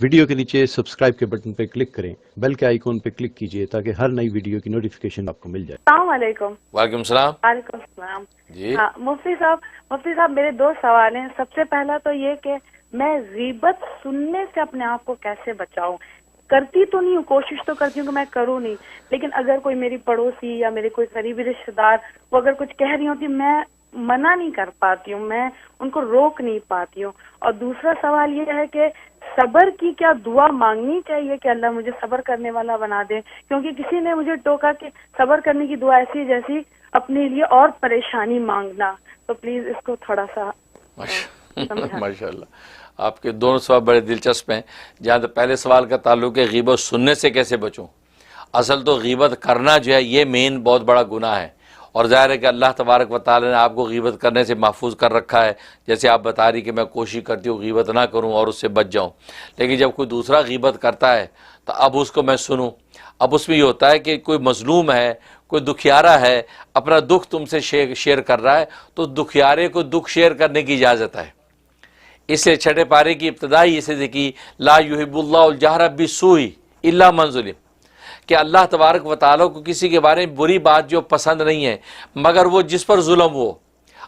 Video کے نیچے subscribe کے بٹن پہ کلک کریں، بیل کے آئیکن پہ کلک کیجئے تاکہ ہر نئی ویڈیو کی نوٹیفیکیشن آپ کو مل جائے۔ السلام علیکم۔ وعلیکم السلام۔ وعلیکم السلام جی ہاں مفتی صاحب میرے دو سوال ہیں۔ سب سے پہلا تو یہ کہ میں غیبت سننے سے اپنے آپ کو کیسے بچاؤں؟ کرتی تو نہیں ہوں، کوشش تو کرتی ہوں کہ میں کروں نہیں، لیکن اگر کوئی میری پڑوسی یا میرے کوئی قریبی رشتے دار وہ اگر کچھ کہہ رہی ہوتی میں منع نہیں کر پاتی ہوں، میں ان کو روک نہیں پاتی ہوں۔ اور دوسرا سوال یہ ہے کہ صبر کی کیا دعا مانگنی چاہیے کہ اللہ مجھے صبر کرنے والا بنا دے؟ کیونکہ کسی نے مجھے ٹوکا کہ صبر کرنے کی دعا ایسی جیسی اپنے لیے اور پریشانی مانگنا، تو پلیز اس کو تھوڑا سا ماشاء اللہ، آپ کے دونوں سوال بڑے دلچسپ ہیں۔ جہاں تو پہلے سوال کا تعلق ہے غیبت سننے سے کیسے بچوں، اصل تو غیبت کرنا جو ہے یہ مین بہت بڑا گناہ ہے، اور ظاہر ہے کہ اللہ تبارک و تعالی نے آپ کو غیبت کرنے سے محفوظ کر رکھا ہے۔ جیسے آپ بتا رہی کہ میں کوشش کرتی ہوں غیبت نہ کروں اور اس سے بچ جاؤں، لیکن جب کوئی دوسرا غیبت کرتا ہے تو اب اس کو میں سنوں، اب اس میں یہ ہوتا ہے کہ کوئی مظلوم ہے، کوئی دکھیارا ہے، اپنا دکھ تم سے شیئر کر رہا ہے، تو دکھیارے کو دکھ شیئر کرنے کی اجازت ہے۔ اس لیے چھٹے پارے کی ابتدائی اسے دیکھی، لا یحب اللہ الجہر بالسوء الا من ظلم، کہ اللہ تبارک و تعالیٰ کو کسی کے بارے میں بری بات جو پسند نہیں ہے مگر وہ جس پر ظلم ہو۔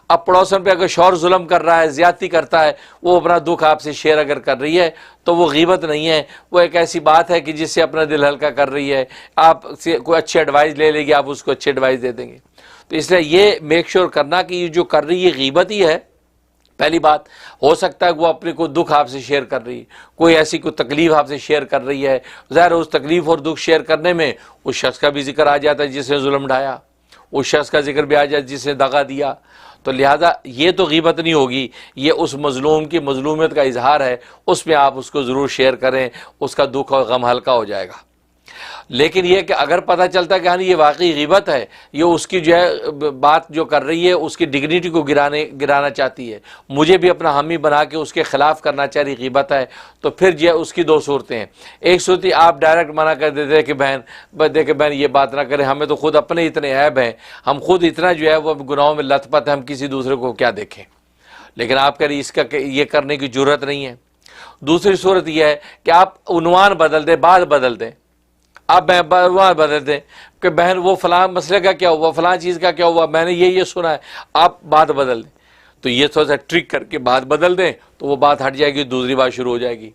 اب پڑوسن پہ اگر شوہر ظلم کر رہا ہے، زیادتی کرتا ہے، وہ اپنا دکھ آپ سے شیئر اگر کر رہی ہے تو وہ غیبت نہیں ہے، وہ ایک ایسی بات ہے کہ جس سے اپنا دل ہلکا کر رہی ہے۔ آپ سے کوئی اچھی ایڈوائز لے لے گی، آپ اس کو اچھی ایڈوائز دے دیں گے۔ تو اس لیے یہ میک شور کرنا کہ یہ جو کر رہی ہے غیبت ہی ہے۔ پہلی بات، ہو سکتا ہے کہ وہ اپنے کوئی دکھ آپ سے شیئر کر رہی ہے، کوئی ایسی کوئی تکلیف آپ سے شیئر کر رہی ہے، ظاہر اس تکلیف اور دکھ شیئر کرنے میں اس شخص کا بھی ذکر آ جاتا ہے جس نے ظلم ڈھایا، اس شخص کا ذکر بھی آ جاتا ہے جس نے دغا دیا، تو لہذا یہ تو غیبت نہیں ہوگی، یہ اس مظلوم کی مظلومیت کا اظہار ہے، اس میں آپ اس کو ضرور شیئر کریں، اس کا دکھ اور غم ہلکا ہو جائے گا۔ لیکن یہ کہ اگر پتہ چلتا ہے کہ ہاں یہ واقعی غیبت ہے، یہ اس کی جو ہے بات جو کر رہی ہے اس کی ڈگنیٹی کو گرانا چاہتی ہے، مجھے بھی اپنا حامی بنا کے اس کے خلاف کرنا چاہ رہی غیبت ہے، تو پھر جو ہے اس کی دو صورتیں ہیں۔ ایک صورت آپ ڈائریکٹ منع کر دیتے ہیں کہ بہن یہ بات نہ کریں، ہمیں تو خود اپنے اتنے عیب ہیں، ہم خود اتنا جو ہے وہ گناہوں میں لت پت ہیں، ہم کسی دوسرے کو کیا دیکھیں، لیکن آپ کہہ رہی اس کا یہ کرنے کی جرت نہیں ہے۔ دوسری صورت یہ ہے کہ آپ عنوان بدل دیں، بات بدل دیں، آپ عنوان بدل دیں کہ بہن وہ فلاں مسئلے کا کیا ہوا، فلاں چیز کا کیا ہوا، میں نے یہ سنا ہے، آپ بات بدل دیں۔ تو یہ تھوڑا سا ٹرک کر کے بات بدل دیں تو وہ بات ہٹ جائے گی، دوسری بات شروع ہو جائے گی۔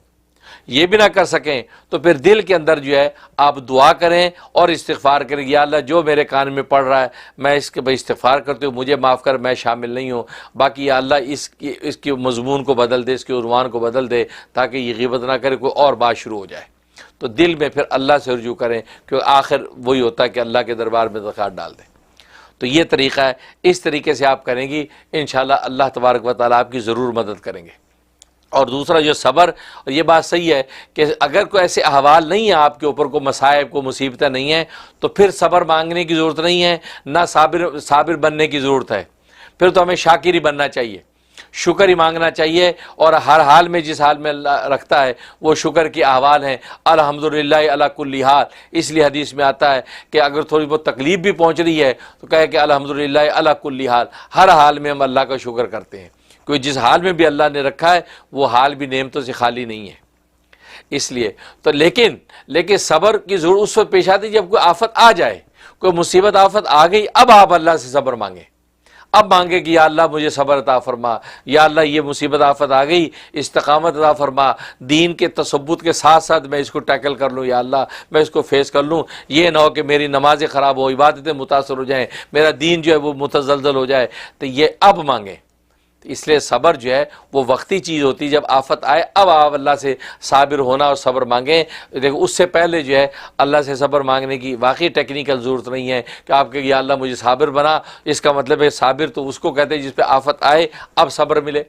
یہ بھی نہ کر سکیں تو پھر دل کے اندر جو ہے آپ دعا کریں اور استغفار کریں، یا اللہ جو میرے کان میں پڑ رہا ہے میں اس کے استغفار کرتے ہوں، مجھے معاف کر، میں شامل نہیں ہوں، باقی یا اللہ اس کی مضمون کو بدل دے، اس کے عنوان کو بدل دے تاکہ یہ غیبت نہ کرے، کوئی اور بات شروع ہو جائے۔ تو دل میں پھر اللہ سے رجوع کریں، کیونکہ آخر وہی ہوتا ہے کہ اللہ کے دربار میں درخواست ڈال دیں۔ تو یہ طریقہ ہے، اس طریقے سے آپ کریں گی انشاءاللہ اللہ تبارک و تعالیٰ آپ کی ضرور مدد کریں گے۔ اور دوسرا جو صبر، اور یہ بات صحیح ہے کہ اگر کوئی ایسے احوال نہیں ہیں آپ کے اوپر، کوئی مصائب کو مصیبتیں نہیں ہیں، تو پھر صبر مانگنے کی ضرورت نہیں ہے، نہ صابر بننے کی ضرورت ہے، پھر تو ہمیں شاکر ہی بننا چاہیے، شکر ہی مانگنا چاہیے، اور ہر حال میں جس حال میں اللہ رکھتا ہے وہ شکر کی احوال ہیں۔ الحمدللہ علی کل حال، اس لیے حدیث میں آتا ہے کہ اگر تھوڑی بہت تکلیف بھی پہنچ رہی ہے تو کہے کہ الحمدللہ علی کل حال، ہر حال میں ہم اللہ کا شکر کرتے ہیں، کیونکہ جس حال میں بھی اللہ نے رکھا ہے وہ حال بھی نعمتوں سے خالی نہیں ہے۔ اس لیے تو لیکن صبر کی ضرورت اس وقت پیش آتی جب کوئی آفت آ جائے، کوئی مصیبت آفت آ گئی، اب آپ اللہ سے صبر مانگیں، اب مانگے کہ یا اللہ مجھے صبر عطا فرما، یا اللہ یہ مصیبت آفت آ گئی، استقامت عطا فرما، دین کے تثبت کے ساتھ ساتھ میں اس کو ٹیکل کر لوں، یا اللہ میں اس کو فیس کر لوں، یہ نہ ہو کہ میری نمازیں خراب ہو، عبادتیں متاثر ہو جائیں، میرا دین جو ہے وہ متزلزل ہو جائے، تو یہ اب مانگیں۔ اس لیے صبر جو ہے وہ وقتی چیز ہوتی ہے، جب آفت آئے اب آپ اللہ سے صابر ہونا اور صبر مانگیں۔ دیکھو اس سے پہلے جو ہے اللہ سے صبر مانگنے کی واقعی ٹیکنیکل ضرورت نہیں ہے کہ آپ کہ یا اللہ مجھے صابر بنا، اس کا مطلب ہے صابر تو اس کو کہتے ہیں جس پہ آفت آئے اب صبر ملے۔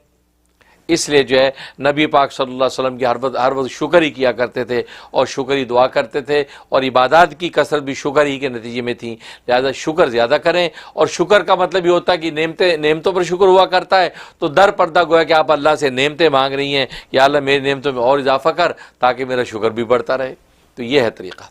اس لیے جو ہے نبی پاک صلی اللہ علیہ وسلم کی ہر وقت شکر ہی کیا کرتے تھے اور شکر ہی دعا کرتے تھے، اور عبادات کی کثرت بھی شکر ہی کے نتیجے میں تھیں، لہذا شکر زیادہ کریں۔ اور شکر کا مطلب یہ ہوتا ہے کہ نعمتوں پر شکر ہوا کرتا ہے، تو در پردہ گویا کہ آپ اللہ سے نعمتیں مانگ رہی ہیں، یا اللہ میری نعمتوں میں اور اضافہ کر تاکہ میرا شکر بھی بڑھتا رہے۔ تو یہ ہے طریقہ۔